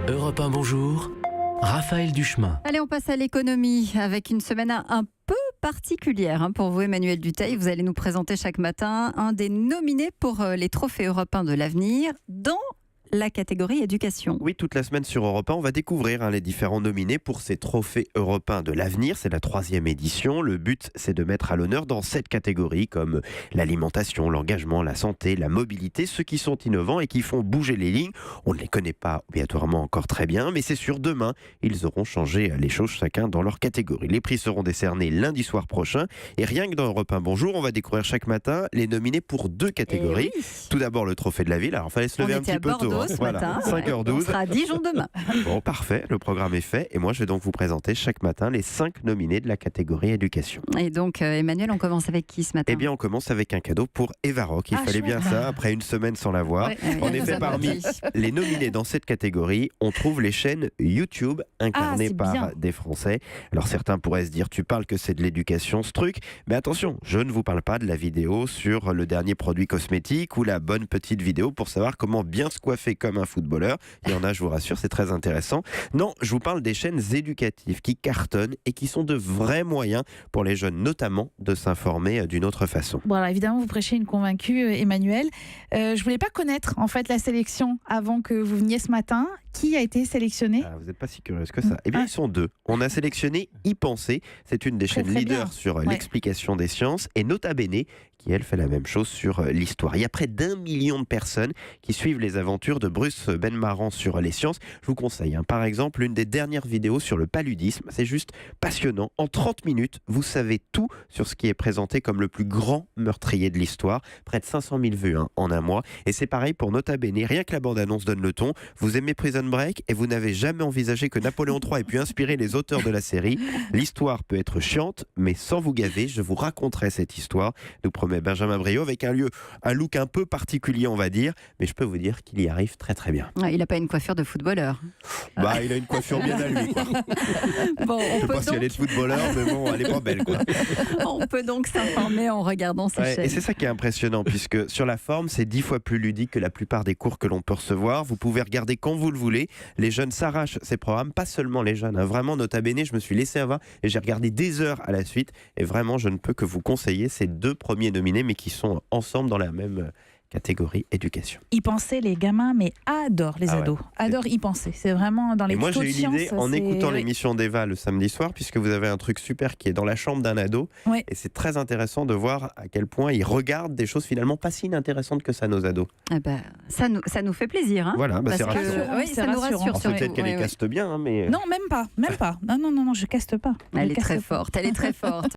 Europe 1, bonjour. Raphaël Duchemin. Allez, on passe à l'économie avec une semaine un peu particulière pour vous, Emmanuel Dutheil. Vous allez nous présenter chaque matin un des nominés pour les trophées européens de l'avenir dans la catégorie éducation. Oui, toute la semaine sur Europe 1, on va découvrir les différents nominés pour ces trophées européens de l'avenir. C'est la 3e édition. Le but, c'est de mettre à l'honneur dans 7 catégories comme l'alimentation, l'engagement, la santé, la mobilité, ceux qui sont innovants et qui font bouger les lignes. On ne les connaît pas obligatoirement encore très bien, mais c'est sûr, demain, ils auront changé les choses chacun dans leur catégorie. Les prix seront décernés lundi soir prochain. Et rien que dans Europe 1 Bonjour, on va découvrir chaque matin les nominés pour 2 catégories. Oui. Tout d'abord, le trophée de la ville. Alors, il fallait se lever un petit peu tôt. Ce matin, 5h12. On sera à Dijon demain. Bon, parfait, le programme est fait. Et moi, je vais donc vous présenter chaque matin les 5 nominés de la catégorie éducation. Et donc, Emmanuel, on commence avec qui ce matin? Eh bien, on commence avec un cadeau pour Eva Rock. Il fallait bien ça, après une semaine sans la voir. Ouais, En effet, parmi les nominés dans cette catégorie, on trouve les chaînes YouTube incarnées par bien. des Français. Alors, certains pourraient se dire, tu parles que c'est de l'éducation, ce truc. Mais attention, je ne vous parle pas de la vidéo sur le dernier produit cosmétique ou la bonne petite vidéo pour savoir comment bien se coiffer comme un footballeur. Il y en a, je vous rassure, c'est très intéressant. Non, je vous parle des chaînes éducatives qui cartonnent et qui sont de vrais moyens pour les jeunes, notamment de s'informer d'une autre façon. Bon, alors évidemment, vous prêchez une convaincue, Emmanuel. Je voulais pas connaître en fait la sélection avant que vous veniez ce matin. Qui a été sélectionné? Ah, vous n'êtes pas si curieuse que ça. Eh bien, ils sont 2. On a sélectionné YPenser. C'est une des chaînes très leaders bien. sur Ouais. l'explication des sciences. Et Nota Bene, qui elle fait la même chose sur l'histoire. Il y a près d'1 million de personnes qui suivent les aventures de Bruce Benmarran sur les sciences. Je vous conseille, par exemple, l'une des dernières vidéos sur le paludisme. C'est juste passionnant. En 30 minutes, vous savez tout sur ce qui est présenté comme le plus grand meurtrier de l'histoire. Près de 500 000 vues en un mois. Et c'est pareil pour Nota Bene. Rien que la bande-annonce donne le ton. Vous aimez Prison Break et vous n'avez jamais envisagé que Napoléon III ait pu inspirer les auteurs de la série. L'histoire peut être chiante, mais sans vous gaver, je vous raconterai cette histoire, nous promet Benjamin Briot, avec un look un peu particulier, on va dire, mais je peux vous dire qu'il y arrive très très bien. Il n'a pas une coiffure de footballeur. Il a une coiffure bien à lui, quoi. Bon, Je sais pas si elle est de footballeur, mais bon, elle est pas belle, quoi. on peut donc s'informer en regardant ces Ouais, chaînes. et c'est ça qui est impressionnant, puisque sur la forme, c'est 10 fois plus ludique que la plupart des cours que l'on peut recevoir. Vous pouvez regarder quand vous le voulez. Les jeunes s'arrachent ces programmes, pas seulement les jeunes. Vraiment, Nota Bene, je me suis laissé avoir et j'ai regardé des heures à la suite. Et vraiment, je ne peux que vous conseiller ces 2 premiers nominés, mais qui sont ensemble dans la même catégorie éducation. Y penser, les gamins, mais adorent les Ah ouais. ados. Adorent y penser. C'est vraiment dans les Et moi, tutos j'ai de une idée sciences, en c'est- écoutant oui. l'émission d'Eva le samedi soir, puisque vous avez un truc super qui est dans la chambre d'un ado. Ouais. Et c'est très intéressant de voir à quel point ils regardent des choses finalement pas si inintéressantes que ça, nos ados. Eh ben, ça nous fait plaisir. Voilà, Parce c'est que- rassurant. oui, C'est ça nous rassurant. rassure. Alors, sur- peut-être qu'elle ouais, les ouais. caste bien, mais... Non, même pas. Non, je caste pas. Je Elle est caste très pas. forte. Elle est très forte.